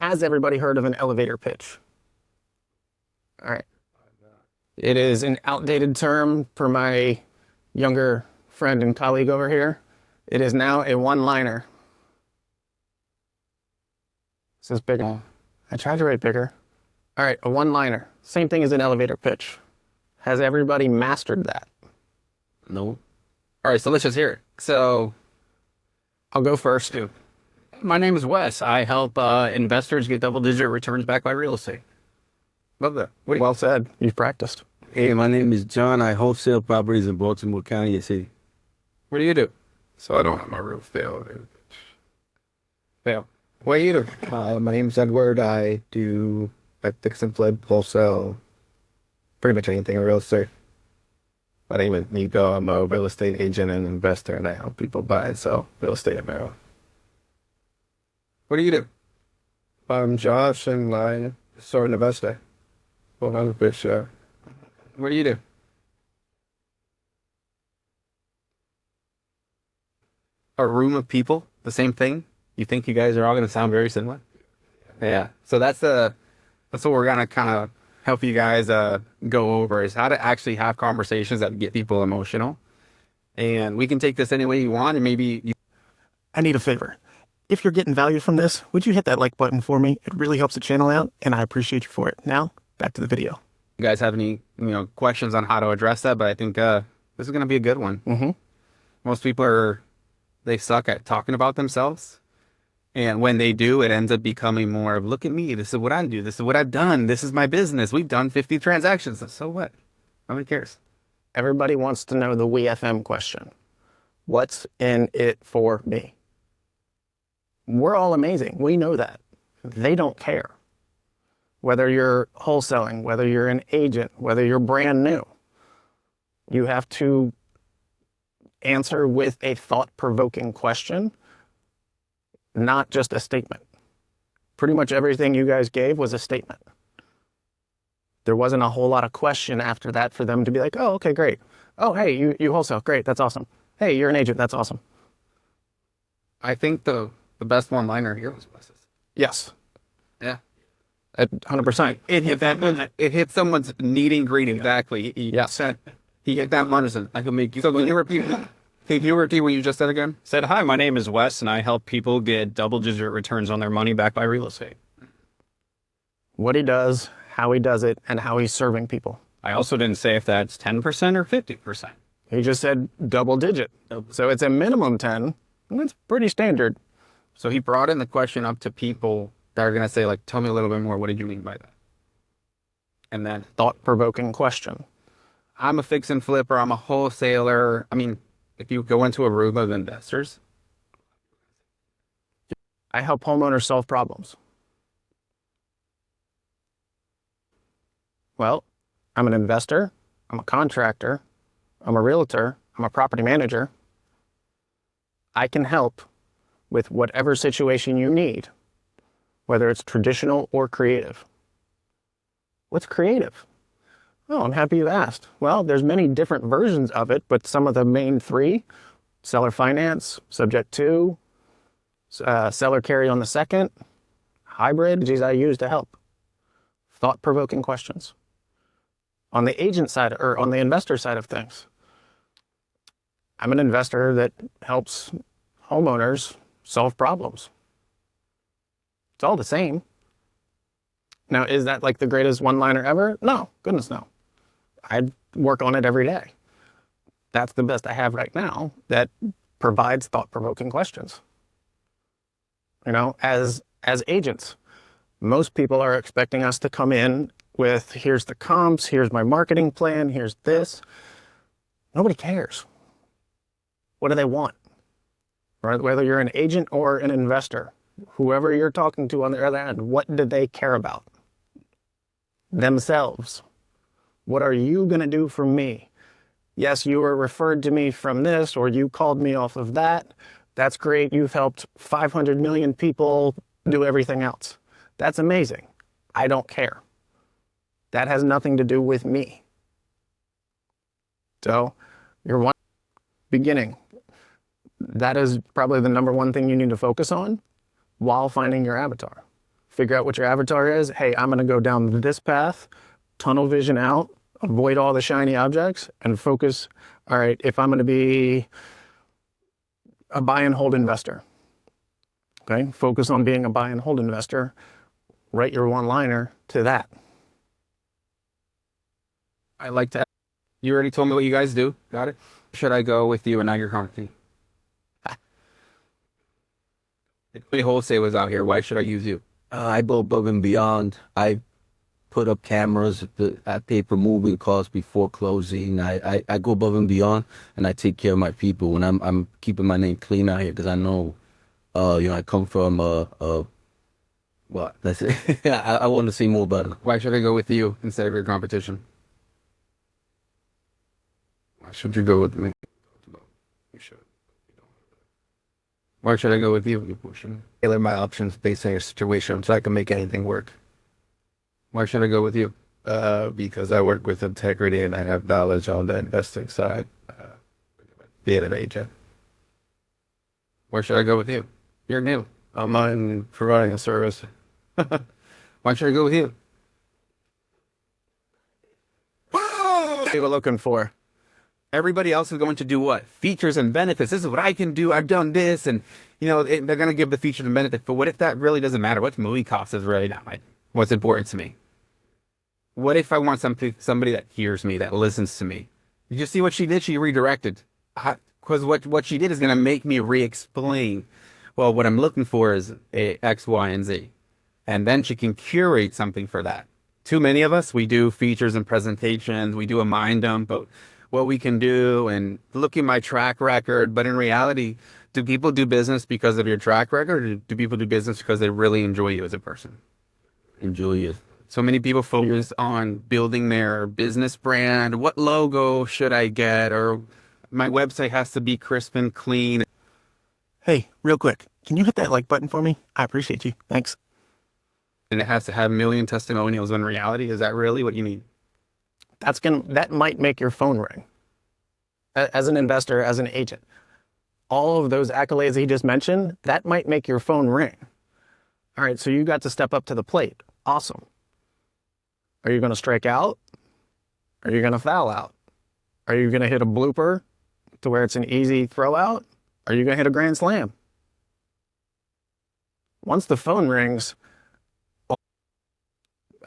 Has everybody heard of an elevator pitch? All right. It is an outdated term for my younger friend and colleague over here. It is now a one-liner. This is bigger. I tried to write bigger. All right, a one-liner. Same thing as an elevator pitch. Has everybody mastered that? No. All right, so let's just hear it. So I'll go first. my name is Wes. I help investors get double-digit returns back by real estate. Love that. Well said. You've practiced. Hey, my name is John. I wholesale properties in Baltimore County and City. What do you do? So I don't have my real fail. Fail. What do you do? My name's Edward. I fix and flip, wholesale, pretty much anything in real estate. My name is Nico. I'm a real estate agent and investor, and I help people buy and sell real estate in Maryland. What do you do? I'm Josh, and I start an investor. 100%. What do you do? A room of people, the same thing? You think you guys are all going to sound very similar? Yeah. So that's what we're going to kind of help you guys go over, is how to actually have conversations that get people emotional. And we can take this any way you want, and I need a favor. If you're getting value from this, would you hit that like button for me? It really helps the channel out, and I appreciate you for it. Now, back to the video. you guys have any questions on how to address that, but I think this is going to be a good one. Mm-hmm. Most people they suck at talking about themselves. And when they do, it ends up becoming more of, look at me, this is what I do, this is what I've done, this is my business, we've done 50 transactions. So what? Nobody cares. Everybody wants to know the WeFM question. What's in it for me? We're all amazing. We know that. They don't care. Whether you're wholesaling, whether you're an agent, whether you're brand new, you have to answer with a thought-provoking question, not just a statement. Pretty much everything you guys gave was a statement. There wasn't a whole lot of question after that for them to be like, oh, okay, great. Oh, hey, you wholesale. Great, that's awesome. Hey, you're an agent. That's awesome. I think the best one-liner here was Wes's. Yes. Yeah. At 100%. It hit someone's needing greeting. Exactly. Yes. He hit that medicine. I can make you. So can you repeat what you just said again? Said, hi, my name is Wes, and I help people get double-digit returns on their money back by real estate. What he does, how he does it, and how he's serving people. I also didn't say if that's 10% or 50%. He just said double digit. So it's a minimum 10. And that's pretty standard. So he brought in the question up to people that are going to say, like, tell me a little bit more. What did you mean by that? And then Thought-provoking question. I'm a fix and flipper. I'm a wholesaler. I mean, if you go into a room of investors, I help homeowners solve problems. Well, I'm an investor. I'm a contractor. I'm a realtor. I'm a property manager. I can help with whatever situation you need, whether it's traditional or creative. What's creative? Oh, I'm happy you asked. Well, there's many different versions of it, but some of the main three: seller finance, subject to, seller carry on the second, hybrid, these I use to help. Thought-provoking questions. On the agent side, or on the investor side of things, I'm an investor that helps homeowners solve problems. It's all the same. Now, is that like the greatest one-liner ever? No, goodness no. I work on it every day. That's the best I have right now that provides thought-provoking questions. You know, as agents, most people are expecting us to come in with, here's the comps, here's my marketing plan, here's this. Nobody cares. What do they want? Right? Whether you're an agent or an investor, whoever you're talking to on the other end, what do they care about? Themselves. What are you going to do for me? Yes, you were referred to me from this, or you called me off of that. That's great. You've helped 500 million people do everything else. That's amazing. I don't care. That has nothing to do with me. So, your beginning. That is probably the number one thing you need to focus on while finding your avatar. Figure out what your avatar is. Hey, I'm going to go down this path, tunnel vision out, avoid all the shiny objects, and focus. All right, if I'm going to be a buy and hold investor, okay, focus on being a buy and hold investor. Write your one-liner to that. I like to. You already told me what you guys do. Got it. Should I go with you and not your company? If any wholesalers out here, why should I use you? I go above and beyond. I put up cameras. I pay for moving costs before closing. I go above and beyond, and I take care of my people. And I'm keeping my name clean out here because I know, I come from well, that's it. I want to say more about it. Why should I go with you instead of your competition? Why should you go with me? You should. Why should I go with you? Tailor my options based on your situation so I can make anything work. Why should I go with you? Because I work with integrity and I have knowledge on the investing side, being an agent. Why should I go with you? You're new. I'm in providing a service. Why should I go with you? What are you looking for? Everybody else is going to do what? Features and benefits. This is what I can do. I've done this. And, they're going to give the features and benefits. But what if that really doesn't matter? What's movie costs is really not what's important to me? What if I want somebody that hears me, that listens to me? You see what she did? She redirected. Because what she did is going to make me re-explain. Well, what I'm looking for is a X, Y, and Z. And then she can curate something for that. Too many of us, we do features and presentations. We do a mind dump about what we can do and look at my track record. But in reality, do people do business because of your track record, or do people do business because they really enjoy you as a person? Enjoy it. So many people focus on building their business brand. What logo should I get? Or my website has to be crisp and clean. Hey, real quick, can you hit that like button for me? I appreciate you. Thanks. And it has to have a million testimonials. In reality, is that really what you need? That might make your phone ring. As an investor, as an agent, all of those accolades he just mentioned, that might make your phone ring. All right, so you got to step up to the plate. Awesome. Are you going to strike out? Are you going to foul out? Are you going to hit a blooper to where it's an easy throw out? Are you going to hit a grand slam? Once the phone rings,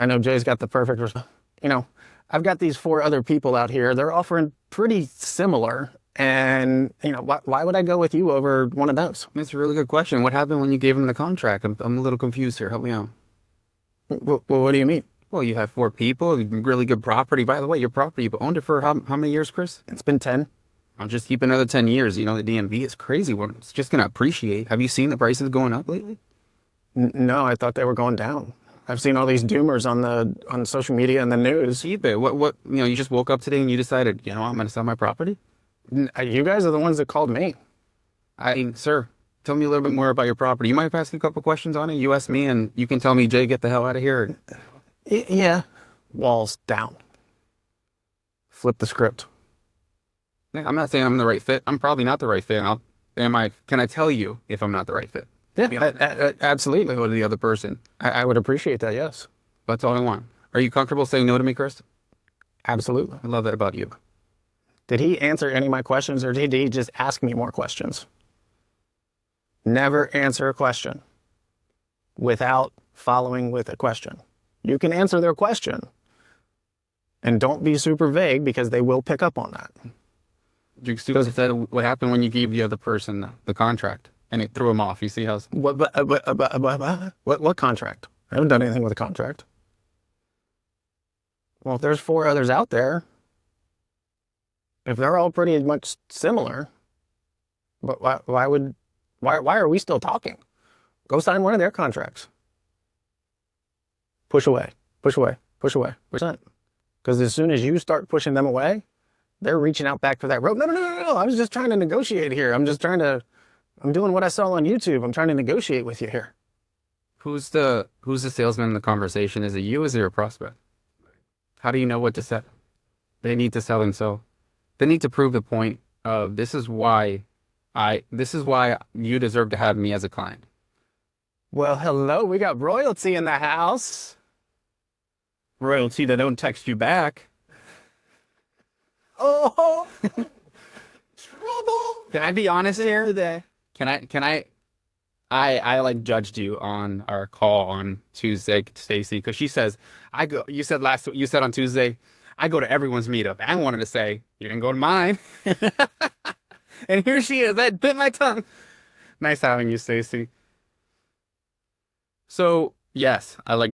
I know Jay's got the perfect response. I've got these 4 other people out here. They're offering pretty similar. And, why would I go with you over one of those? That's a really good question. What happened when you gave him the contract? I'm a little confused here. Help me out. Well, what do you mean? Well, you have 4 people, really good property. By the way, your property, you've owned it for how many years, Chris? It's been 10. I'll just keep another 10 years. The DMV is crazy. It's just going to appreciate. Have you seen the prices going up lately? No, I thought they were going down. I've seen all these doomers on social media and the news. Keep it. What, you just woke up today and you decided, I'm going to sell my property? You guys are the ones that called me. Sir, tell me a little bit more about your property. You mind if I ask you a couple questions on it? You ask me and you can tell me, Jay, get the hell out of here. Yeah. Walls down. Flip the script. I'm not saying I'm the right fit. I'm probably not the right fit. Can I tell you if I'm not the right fit? Yeah, absolutely. Go to the other person. I would appreciate that, yes. That's all I want. Are you comfortable saying no to me, Chris? Absolutely. I love that about you. Did he answer any of my questions, or did he just ask me more questions? Never answer a question without following with a question. You can answer their question, and don't be super vague because they will pick up on that. You said what happened when you gave the other person the contract and it threw him off. You see how? What contract? I haven't done anything with a contract. Well, if there's 4 others out there, if they're all pretty much similar, but why are we still talking? Go sign one of their contracts. Push away, push away, push away. Because as soon as you start pushing them away, they're reaching out back for that rope. No. I was just trying to negotiate here. I'm doing what I saw on YouTube. I'm trying to negotiate with you here. Who's the salesman in the conversation? Is it you or is it your prospect? How do you know what to sell? They need to sell themselves. They need to prove the point of this is why you deserve to have me as a client. Well, hello. We got royalty in the house. Royalty that don't text you back. Oh, Can I be honest here? today. I like judged you on our call on Tuesday, Stacy, because she says, you said on Tuesday, I go to everyone's meetup. I wanted to say, you didn't go to mine. And here she is. That bit my tongue. Nice having you, Stacy. So, yes, I like